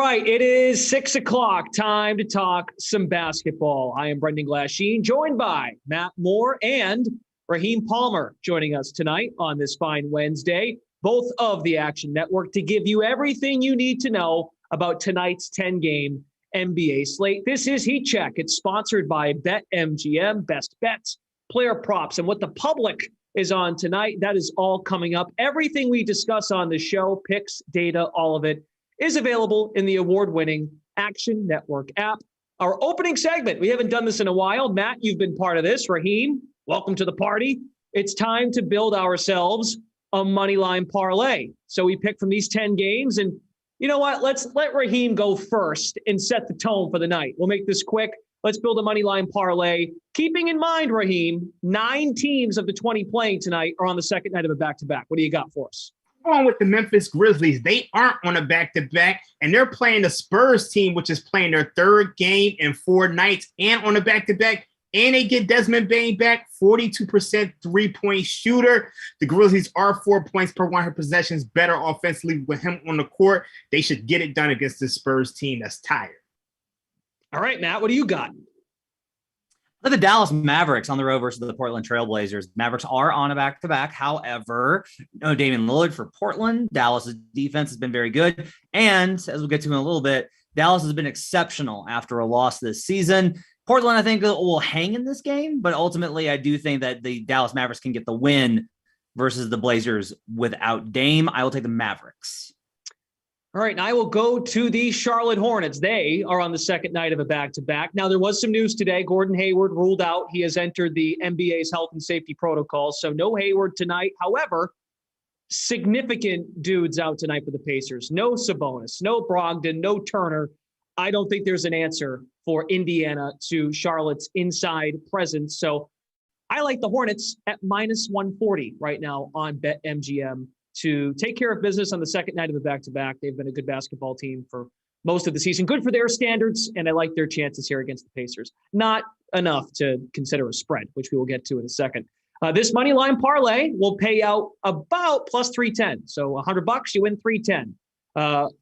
right, it is 6 o'clock. Time to talk some basketball. I am Brendan Glasheen, joined by Matt Moore and Raheem Palmer, joining us tonight on this fine Wednesday, both of the Action Network, to give you everything you need to know about tonight's 10-game NBA slate. This is Heat Check. It's sponsored by BetMGM, best bets, player props, and what the public is on tonight. That is all coming up. Everything we discuss on the show, picks, data, all of it, is available in the award-winning Action Network app. Our opening segment, we haven't done this in a while. Matt, you've been part of this. Raheem, welcome to the party. It's time to build ourselves a moneyline parlay. So we pick from these 10 games, and you know what? Let's let Raheem go first and set the tone for the night. We'll make this quick. Let's build a moneyline parlay. Keeping in mind, Raheem, 9 teams of the 20 playing tonight are on the second night of a back-to-back. What do you got for us? On with the Memphis Grizzlies. They aren't on a back-to-back, and they're playing the Spurs team, which is playing their third game in 4 nights and on a back-to-back, and they get Desmond Bane back, 42% three-point shooter. The Grizzlies are 4 points per 100 possessions better offensively with him on the court. They should get it done against the Spurs team that's tired. All right, Matt, what do you got? The Dallas Mavericks on the road versus the Portland Trailblazers. Mavericks are on a back-to-back. However, no Damian Lillard for Portland. Dallas' defense has been very good. And as we'll get to in a little bit, Dallas has been exceptional after a loss this season. Portland, I think, will hang in this game, but ultimately I do think that the Dallas Mavericks can get the win versus the Blazers without Dame. I will take the Mavericks. All right, and I will go to the Charlotte Hornets. They are on the second night of a back-to-back. Now, there was some news today. Gordon Hayward ruled out. He has entered the NBA's health and safety protocols, so no Hayward tonight. However, significant dudes out tonight for the Pacers. No Sabonis, no Brogdon, no Turner. I don't think there's an answer for Indiana to Charlotte's inside presence. So I like the Hornets at minus 140 right now on BetMGM to take care of business on the second night of the back-to-back. They've been a good basketball team for most of the season. Good for their standards, and I like their chances here against the Pacers. Not enough to consider a spread, which we will get to in a second. This money line parlay will pay out about plus 310. So $100, you win 310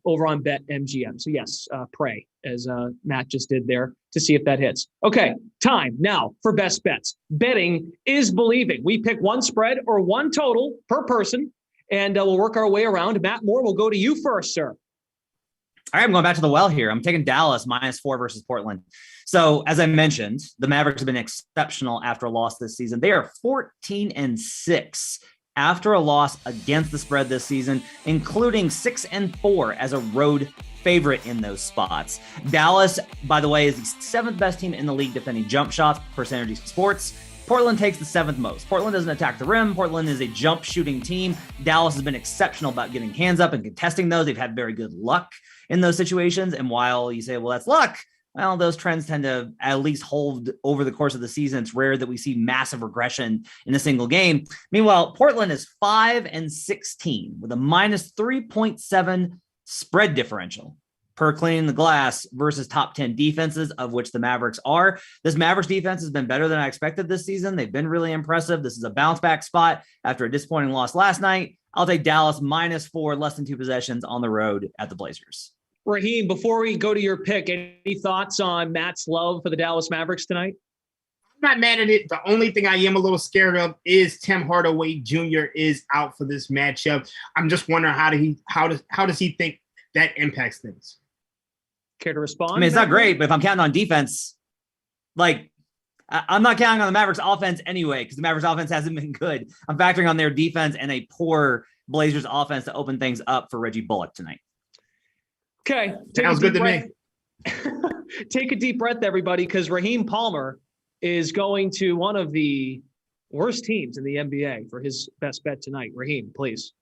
over on BetMGM. So yes, pray, as Matt just did there, to see if that hits. Okay, time now for best bets. Betting is believing. We pick one spread or one total per person, and we'll work our way around. Matt Moore, we'll go to you first, sir. All right, I'm going back to the well here. I'm taking Dallas -4 versus Portland. So as I mentioned, the Mavericks have been exceptional after a loss this season. They are 14-6 after a loss against the spread this season, including 6-4 as a road favorite in those spots. Dallas, by the way, is the 7th best team in the league defending jump shots per Synergy Sports. Portland takes the 7th most. Portland doesn't attack the rim. Portland is a jump shooting team. Dallas has been exceptional about getting hands up and contesting those. They've had very good luck in those situations. And while you say, well, that's luck, well, those trends tend to at least hold over the course of the season. It's rare that we see massive regression in a single game. Meanwhile, Portland is 5-16 with a minus 3.7 spread differential per cleaning the glass versus top 10 defenses, of which the Mavericks are. This Mavericks defense has been better than I expected this season. They've been really impressive. This is a bounce back spot after a disappointing loss last night. I'll take Dallas -4, less than 2 possessions on the road at the Blazers. Raheem, before we go to your pick, any thoughts on Matt's love for the Dallas Mavericks tonight? I'm not mad at it. The only thing I am a little scared of is Tim Hardaway Jr. is out for this matchup. I'm just wondering how does he think that impacts things? Care to respond? I mean, it's not great, but if I'm counting on defense, like I'm not counting on the Mavericks offense anyway, because the Mavericks offense hasn't been good. I'm factoring on their defense and a poor Blazers offense to open things up for Reggie Bullock tonight. Okay. Sounds good to me. Take a deep breath, everybody, because Raheem Palmer is going to one of the worst teams in the NBA for his best bet tonight. Raheem, please.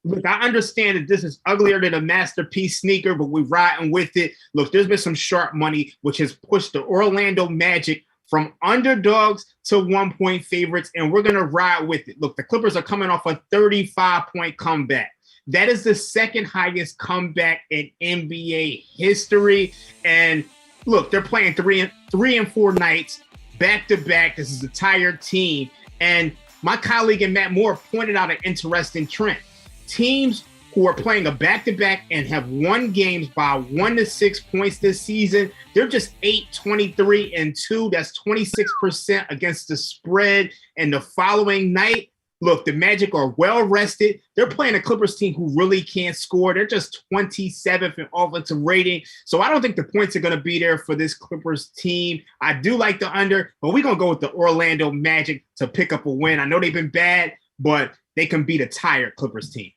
Look, I understand that this is uglier than a masterpiece sneaker, but we're riding with it. Look, there's been some sharp money, which has pushed the Orlando Magic from underdogs to 1-point favorites, and we're going to ride with it. Look, the Clippers are coming off a 35-point comeback. That is the second highest comeback in NBA history. And look, they're playing three and four nights back to back. This is a tired team. And my colleague and Matt Moore pointed out an interesting trend. Teams who are playing a back-to-back and have won games by 1 to 6 points this season. They're just 8-23-2. That's 26% against the spread. And the following night, look, the Magic are well rested. They're playing a Clippers team who really can't score. They're just 27th in offensive rating. So I don't think the points are going to be there for this Clippers team. I do like the under, but we're going to go with the Orlando Magic to pick up a win. I know they've been bad, but they can beat a tired Clippers team.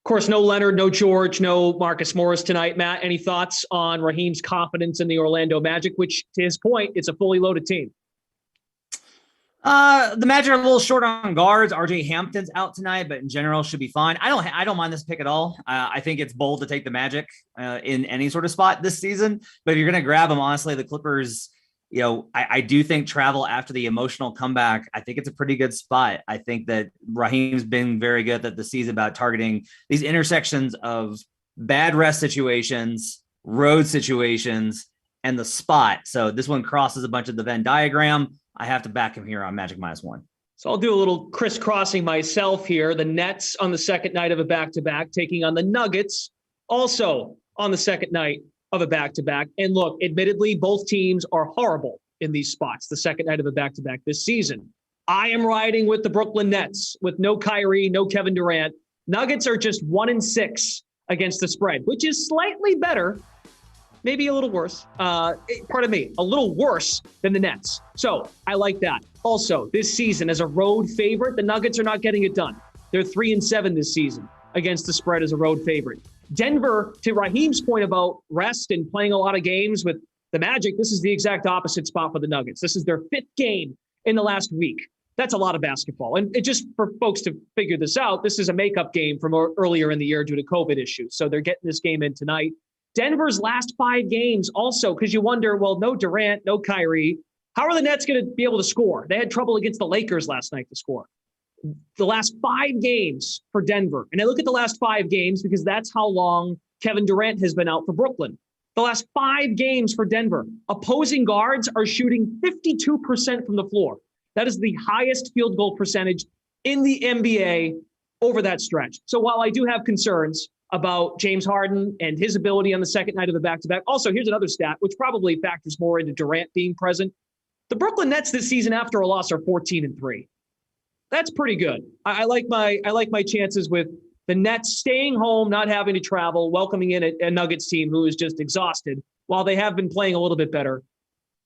Of course, no Leonard, no George, no Marcus Morris tonight. Matt, any thoughts on Raheem's confidence in the Orlando Magic, which, to his point, it's a fully loaded team? The Magic are a little short on guards. RJ Hampton's out tonight, but in general should be fine. I don't mind this pick at all. I think it's bold to take the Magic in any sort of spot this season. But if you're going to grab them, honestly, the Clippers, I do think travel after the emotional comeback, I think it's a pretty good spot. I think that Raheem's been very good at the season about targeting these intersections of bad rest situations, road situations, and the spot. So this one crosses a bunch of the Venn diagram. I have to back him here on Magic -1. So I'll do a little crisscrossing myself here. The Nets on the second night of a back-to-back taking on the Nuggets also on the second night of a back-to-back. And look, admittedly, both teams are horrible in these spots, the second night of a back-to-back this season. I am riding with the Brooklyn Nets with no Kyrie, no Kevin Durant. Nuggets are just 1-6 against the spread, which is slightly better, maybe a little worse. A little worse than the Nets. So I like that. Also, this season as a road favorite, the Nuggets are not getting it done. They're 3-7 this season against the spread as a road favorite. Denver, to Raheem's point about rest and playing a lot of games with the Magic, this is the exact opposite spot for the Nuggets. This is their 5th game in the last week. That's a lot of basketball. And it just for folks to figure this out, this is a makeup game from earlier in the year due to COVID issues. So they're getting this game in tonight. Denver's last 5 games also, because you wonder, well, no Durant, no Kyrie. How are the Nets going to be able to score? They had trouble against the Lakers last night to score. The last 5 games for Denver. And I look at the last 5 games because that's how long Kevin Durant has been out for Brooklyn. The last 5 games for Denver, opposing guards are shooting 52% from the floor. That is the highest field goal percentage in the NBA over that stretch. So while I do have concerns about James Harden and his ability on the second night of the back-to-back. Also, here's another stat, which probably factors more into Durant being present. The Brooklyn Nets this season after a loss are 14-3. That's pretty good. I like my chances with the Nets staying home, not having to travel, welcoming in a Nuggets team who is just exhausted. While they have been playing a little bit better,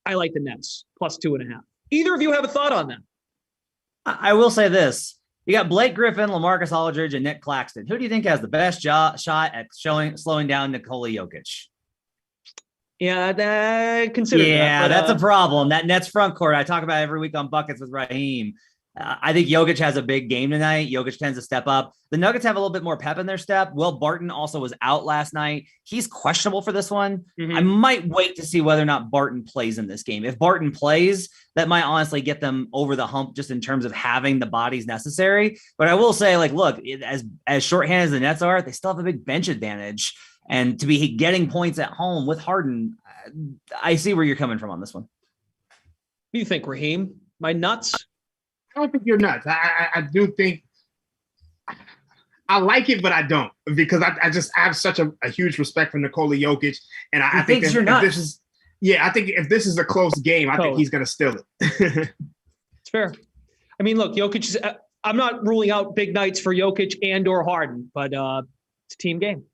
I like the Nets +2.5. Either of you have a thought on that? I will say this. You got Blake Griffin, LaMarcus Aldridge, and Nick Claxton. Who do you think has the best shot at slowing down Nikola Jokic? Yeah, consider that. Yeah, that's a problem. That Nets front court I talk about every week on Buckets with Raheem. I think Jokic has a big game tonight. Jokic tends to step up. The Nuggets have a little bit more pep in their step. Will Barton also was out last night. He's questionable for this one. Mm-hmm. I might wait to see whether or not Barton plays in this game. If Barton plays, that might honestly get them over the hump just in terms of having the bodies necessary. But I will say, look, as shorthanded as the Nets are, they still have a big bench advantage. And to be getting points at home with Harden, I see where you're coming from on this one. What do you think, Raheem? Am I nuts? I don't think you're nuts. I do think I like it, but I don't, because I have such a huge respect for Nikola Jokic, and I think if this is I think if this is a close game, I think he's going to steal it. It's fair. I mean, look, Jokic is. I'm not ruling out big nights for Jokic and/or Harden, but it's a team game,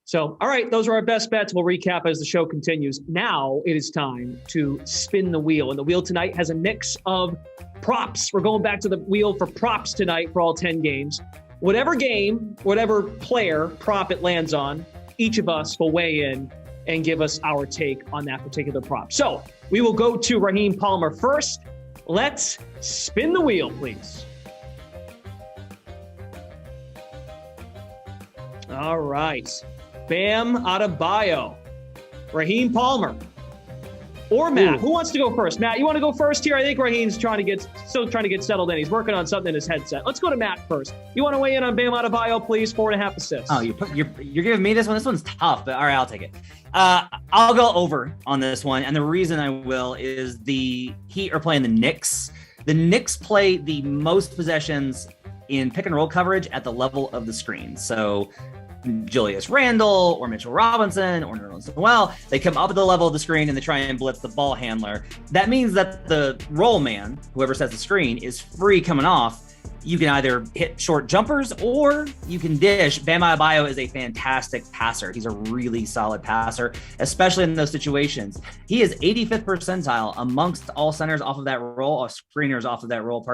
So, all right, those are our best bets. We'll recap as the show continues. Now it is time to spin the wheel. And the wheel tonight has a mix of props. We're going back to the wheel for props tonight for all 10 games. Whatever game, whatever player prop it lands on, each of us will weigh in and give us our take on that particular prop. So we will go to Raheem Palmer first. Let's spin the wheel, please. All right. Bam Adebayo, Raheem Palmer, or Matt. Who wants to go first? Matt, you want to go first here? I think Raheem's still trying to get settled in. He's working on something in his headset. Let's go to Matt first. You want to weigh in on Bam Adebayo, please? 4.5 assists. Oh, you're giving me this one? This one's tough, but all right, I'll take it. I'll go over on this one, and the reason I will is the Heat are playing the Knicks. The Knicks play the most possessions in pick and roll coverage at the level of the screen. So Julius Randle or Mitchell Robinson or Nerlens Noel, they come up at the level of the screen and they try and blitz the ball handler. That means that the roll man, whoever sets the screen, is free coming off. You can either hit short jumpers or you can dish. Bam Adebayo is a fantastic passer. He's a really solid passer, especially in those situations. He is 85th percentile amongst all centers off of that role, or screeners off of that role,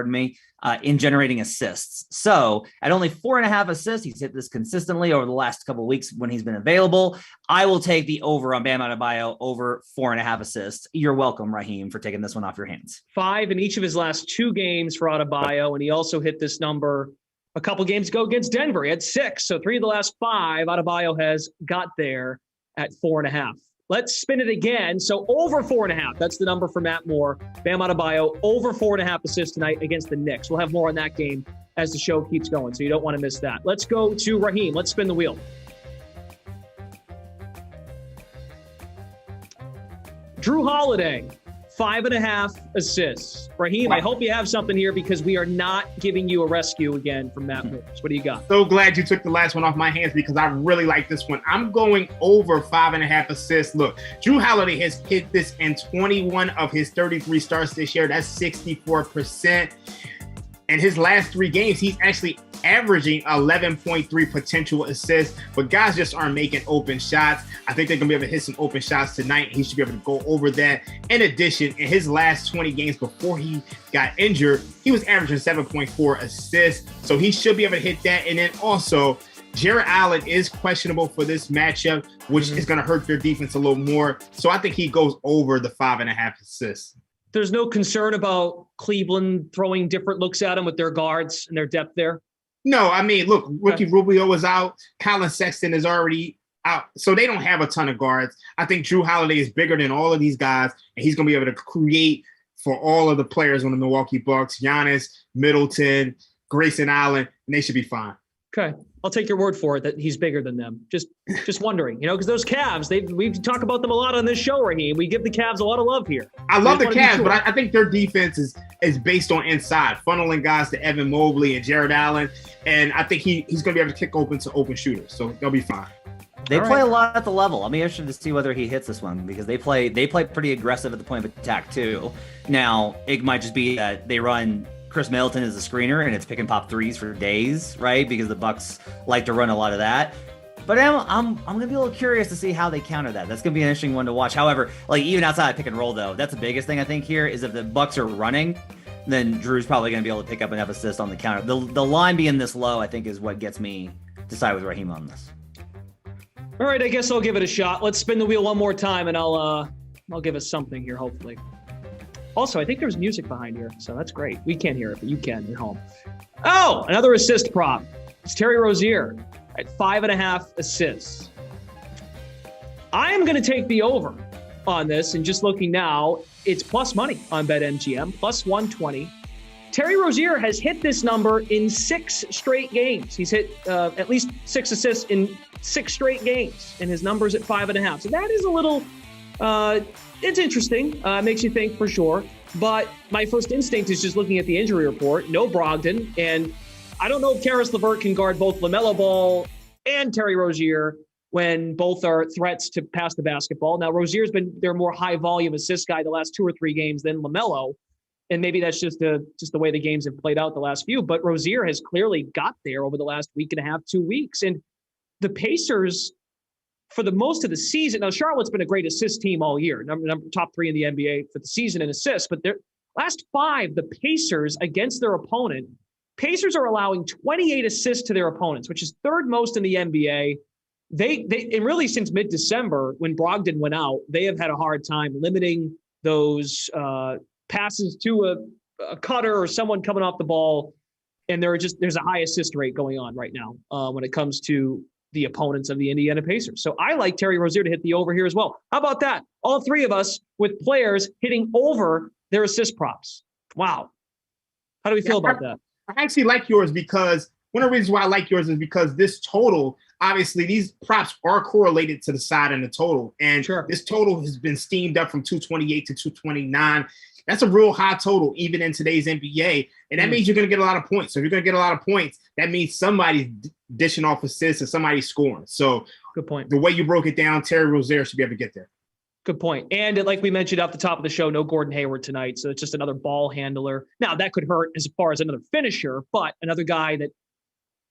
in generating assists. So at only 4.5 assists, he's hit this consistently over the last couple of weeks when he's been available. I will take the over on Bam Adebayo over 4.5 assists. You're welcome, Raheem, for taking this one off your hands. 5 in each of his last 2 games for Adebayo, and he also hit this number a couple games ago against Denver. He had 6. So 3 of the last 5, Adebayo has got there at 4.5. Let's spin it again. So over 4.5. That's the number for Matt Moore. Bam Adebayo over 4.5 assists tonight against the Knicks. We'll have more on that game as the show keeps going, so you don't want to miss that. Let's go to Raheem. Let's spin the wheel. Drew Holiday, 5.5 assists. Raheem, I hope you have something here because we are not giving you a rescue again from Matt Moore. What do you got? So glad you took the last one off my hands because I really like this one. I'm going over 5.5 assists. Look, Drew Holiday has hit this in 21 of his 33 starts this year. That's 64%. In his last 3 games, he's actually averaging 11.3 potential assists, but guys just aren't making open shots. I think they're going to be able to hit some open shots tonight. He should be able to go over that. In addition, in his last 20 games before he got injured, he was averaging 7.4 assists, so he should be able to hit that. And then also, Jarrett Allen is questionable for this matchup, which is going to hurt their defense a little more. So I think he goes over the 5.5 assists. There's no concern about Cleveland throwing different looks at him with their guards and their depth there? No, I mean, look, Ricky Rubio is out. Colin Sexton is already out. So they don't have a ton of guards. I think Drew Holiday is bigger than all of these guys, and he's going to be able to create for all of the players on the Milwaukee Bucks, Giannis, Middleton, Grayson Allen, and they should be fine. Okay. I'll take your word for it that he's bigger than them. Just wondering, because those Cavs, we talk about them a lot on this show, Raheem. We give the Cavs a lot of love here. I love the Cavs, but I think their defense is based on inside, funneling guys to Evan Mobley and Jarrett Allen, and I think he's going to be able to kick open to open shooters, so they'll be fine. They play a lot at the level. I'm interested to see whether he hits this one because they play pretty aggressive at the point of attack too. Now, it might just be that they run Chris Middleton is a screener and it's pick and pop threes for days, right? Because the Bucks like to run a lot of that. But I'm gonna be a little curious to see how they counter that. That's gonna be an interesting one to watch. However, like even outside of pick and roll though, that's the biggest thing I think here is if the Bucks are running, then Drew's probably gonna be able to pick up enough assists on the counter. The line being this low, I think, is what gets me to side with Raheem on this. All right, I guess I'll give it a shot. Let's spin the wheel one more time and I'll give us something here, hopefully. Also, I think there's music behind here, so that's great. We can't hear it, but you can at home. Oh, another assist prop. It's Terry Rozier at 5.5 assists. I am going to take the over on this, and just looking now, it's plus money on BetMGM, plus 120. Terry Rozier has hit this number in 6 straight games. He's hit at least 6 assists in 6 straight games, and his number's at 5.5. So that is a little... it's interesting. Makes you think for sure. But my first instinct is just looking at the injury report. No Brogdon. And I don't know if Karis LeVert can guard both LaMelo Ball and Terry Rozier when both are threats to pass the basketball. Now, Rozier's been their more high-volume assist guy the last 2 or 3 games than LaMelo. And maybe that's just the way the games have played out the last few. But Rozier has clearly got there over the last week and a half, 2 weeks. And the Pacers... for the most of the season, now Charlotte's been a great assist team all year, number top 3 in the NBA for the season in assists, but their last 5, the Pacers against their opponent, Pacers are allowing 28 assists to their opponents, which is 3rd most in the NBA. And really since mid-December when Brogdon went out, they have had a hard time limiting those passes to a cutter or someone coming off the ball. And there's a high assist rate going on right now when it comes to the opponents of the Indiana Pacers. So I like Terry Rozier to hit the over here as well. How about that? All 3 of us with players hitting over their assist props. Wow. How do we feel about that? I actually like yours because one of the reasons why I like yours is because this total, obviously these props are correlated to the side and the total. And This total has been steamed up from 228 to 229. That's a real high total, even in today's NBA. And that means you're going to get a lot of points. So if you're going to get a lot of points, that means somebody's dishing off assists and somebody's scoring. So good point. The way you broke it down, Terry Rozier should be able to get there. Good point. And like we mentioned at the top of the show, no Gordon Hayward tonight. So it's just another ball handler. Now, that could hurt as far as another finisher, but another guy that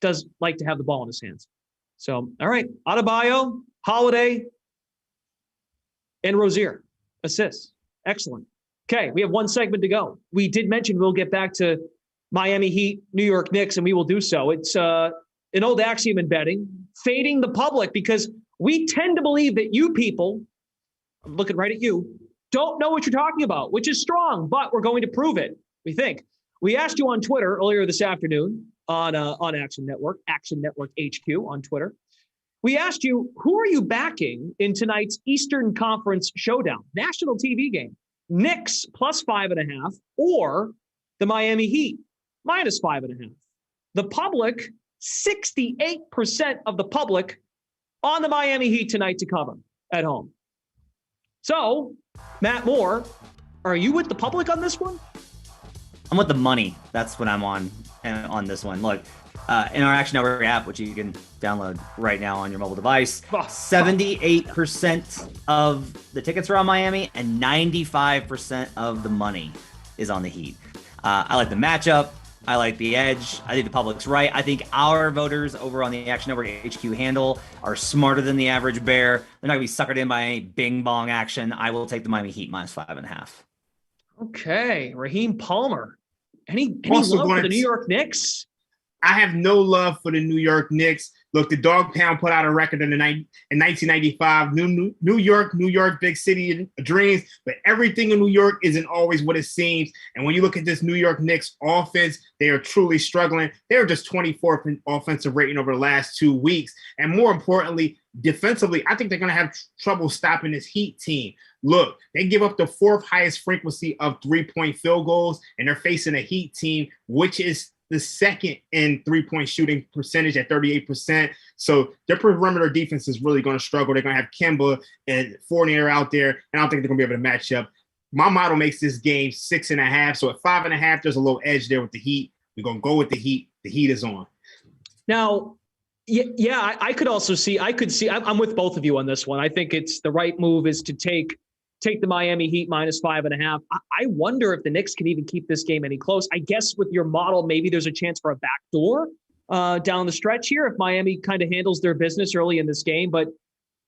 does like to have the ball in his hands. So, all right. Adebayo, Holiday, and Rozier. Assists. Excellent. Okay, we have one segment to go. We did mention we'll get back to Miami Heat, New York Knicks, and we will do so. It's an old axiom in betting, fading the public, because we tend to believe that you people, I'm looking right at you, don't know what you're talking about, which is strong, but we're going to prove it, we think. We asked you on Twitter earlier this afternoon on Action Network HQ on Twitter. We asked you, who are you backing in tonight's Eastern Conference showdown, national TV game? Knicks plus 5.5 or the Miami Heat minus 5.5. The public, 68% of the public on the Miami Heat tonight to cover at home. So, Matt Moore, are you with the public on this one? I'm with the money. That's what I'm on this one. Look, in our Action Network app, which you can download right now on your mobile device, 78% of the tickets are on Miami and 95% of the money is on the Heat. I like the matchup. I like the edge. I think the public's right. I think our voters over on the Action Network HQ handle are smarter than the average bear. They're not going to be suckered in by any bing bong action. I will take the Miami Heat minus 5.5. Okay. Raheem Palmer. Any love for the New York Knicks? I have no love for the New York Knicks. Look, the Dog Pound put out a record in 1995. New York, big city dreams. But everything in New York isn't always what it seems. And when you look at this New York Knicks offense, they are truly struggling. They are just 24th in offensive rating over the last 2 weeks. And more importantly, defensively, I think they're going to have trouble stopping this Heat team. Look, they give up the 4th highest frequency of 3-point field goals, and they're facing a Heat team, which is the second in 3-point shooting percentage at 38%. So their perimeter defense is really going to struggle. They're going to have Kemba and Fournier out there, and I don't think they're going to be able to match up. My model makes this game 6.5. So at 5.5, there's a little edge there with the Heat. We're going to go with the Heat. The Heat is on. Now, yeah, I could see, I'm with both of you on this one. I think it's the right move is to take the Miami Heat minus 5.5. I wonder if the Knicks can even keep this game any close. I guess with your model, maybe there's a chance for a backdoor down the stretch here if Miami kind of handles their business early in this game. But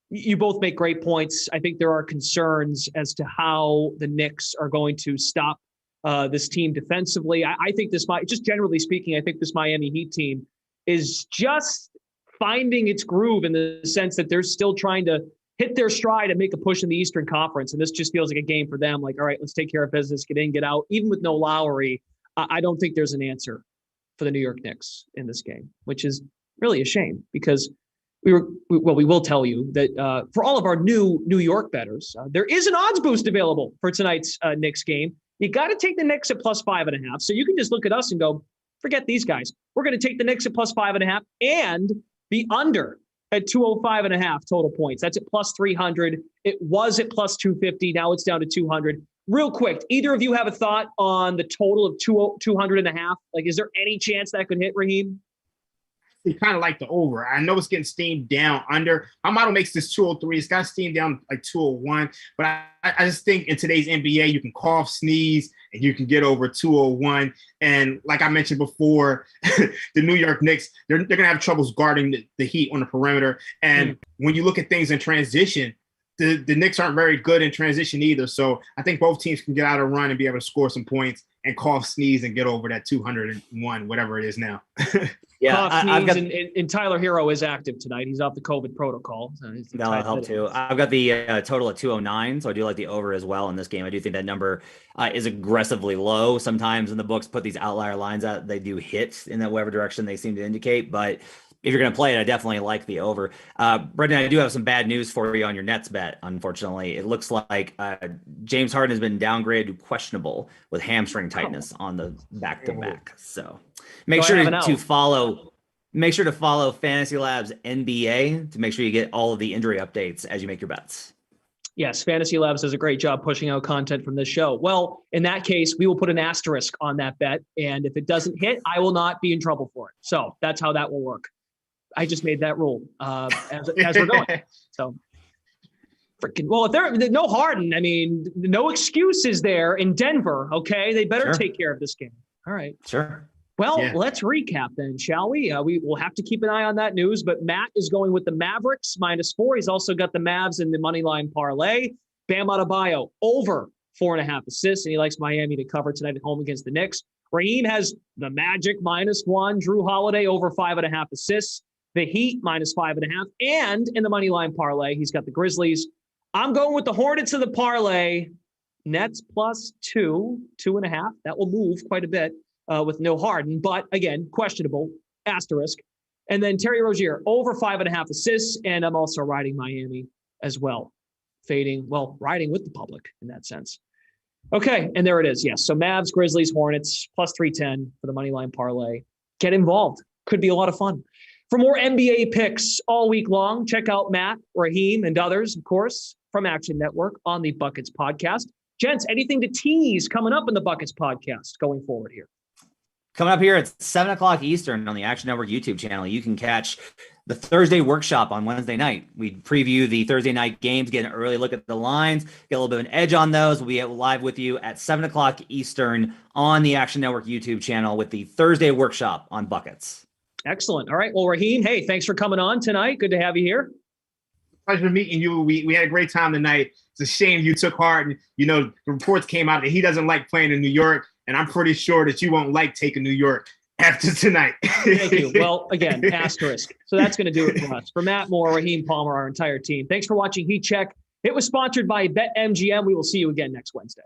you both make great points. I think there are concerns as to how the Knicks are going to stop this team defensively. I think this might, just generally speaking, I think this Miami Heat team is just finding its groove in the sense that they're still trying to hit their stride and make a push in the Eastern Conference. And this just feels like a game for them. Like, all right, let's take care of business, get in, get out. Even with no Lowry, I don't think there's an answer for the New York Knicks in this game, which is really a shame because we will tell you that for all of our new New York bettors, there is an odds boost available for tonight's Knicks game. You got to take the Knicks at plus 5.5. So you can just look at us and go, forget these guys. We're going to take the Knicks at plus 5.5 and the under at 205.5 total points. That's at plus 300. It was at plus 250. Now it's down to 200. Real quick, either of you have a thought on the total of 200.5? Like, is there any chance that could hit, Raheem? You kind of like the over. I know it's getting steamed down under. My model makes this 203. It's got steamed down like 201. But I just think in today's NBA, you can cough, sneeze, and you can get over 201. And like I mentioned before, the New York Knicks, they're going to have troubles guarding the Heat on the perimeter. And when you look at things in transition, the Knicks aren't very good in transition either. So I think both teams can get out a run and be able to score some points and cough, sneeze, and get over that 201, whatever it is now. Yeah, I've got, and Tyler Hero is active tonight. He's off the COVID protocol. So that'll help too. I've got the total at 209, so I do like the over as well in this game. I do think that number is aggressively low. Sometimes in the books put these outlier lines out, they do hit in that whatever direction they seem to indicate, but if you're going to play it, I definitely like the over. Brendan, I do have some bad news for you on your Nets bet, unfortunately. It looks like James Harden has been downgraded to questionable with hamstring tightness on the back-to-back. So make sure to follow Fantasy Labs NBA to make sure you get all of the injury updates as you make your bets. Yes, Fantasy Labs does a great job pushing out content from this show. Well, in that case, we will put an asterisk on that bet. And if it doesn't hit, I will not be in trouble for it. So that's how that will work. I just made that rule as we're going. So freaking, well, if there no Harden, I mean, no excuses there in Denver. Okay. They better take care of this game. All right. Sure. Well, let's recap then, shall we? We will have to keep an eye on that news, but Matt is going with the Mavericks -4. He's also got the Mavs in the money line parlay. Bam Adebayo over 4.5 assists, and he likes Miami to cover tonight at home against the Knicks. Raheem has the Magic -1, Drew Holiday over 5.5 assists, the Heat -5.5, and in the money line parlay, he's got the Grizzlies. I'm going with the Hornets of the parlay. Nets +2, 2.5. That will move quite a bit. With no Harden, but again, questionable, asterisk. And then Terry Rozier, over 5.5 assists, and I'm also riding Miami as well. Riding with the public in that sense. Okay, and there it is, yes. So Mavs, Grizzlies, Hornets, +310 for the moneyline parlay. Get involved. Could be a lot of fun. For more NBA picks all week long, check out Matt, Raheem, and others, of course, from Action Network on the Buckets podcast. Gents, anything to tease coming up in the Buckets podcast going forward here? Coming up here at 7 o'clock Eastern on the Action Network YouTube channel, you can catch the Thursday workshop on Wednesday night. We preview the Thursday night games, get an early look at the lines, get a little bit of an edge on those. We'll be live with you at 7 o'clock Eastern on the Action Network YouTube channel with the Thursday workshop on Buckets. Excellent. All right. Well, Raheem, hey, thanks for coming on tonight. Good to have you here. Pleasure meeting you. We had a great time tonight. It's a shame you took Harden. The reports came out that he doesn't like playing in New York. And I'm pretty sure that you won't like taking New York after tonight. Thank you. Well, again, asterisk. So that's going to do it for us. For Matt Moore, Raheem Palmer, our entire team. Thanks for watching Heat Check. It was sponsored by BetMGM. We will see you again next Wednesday.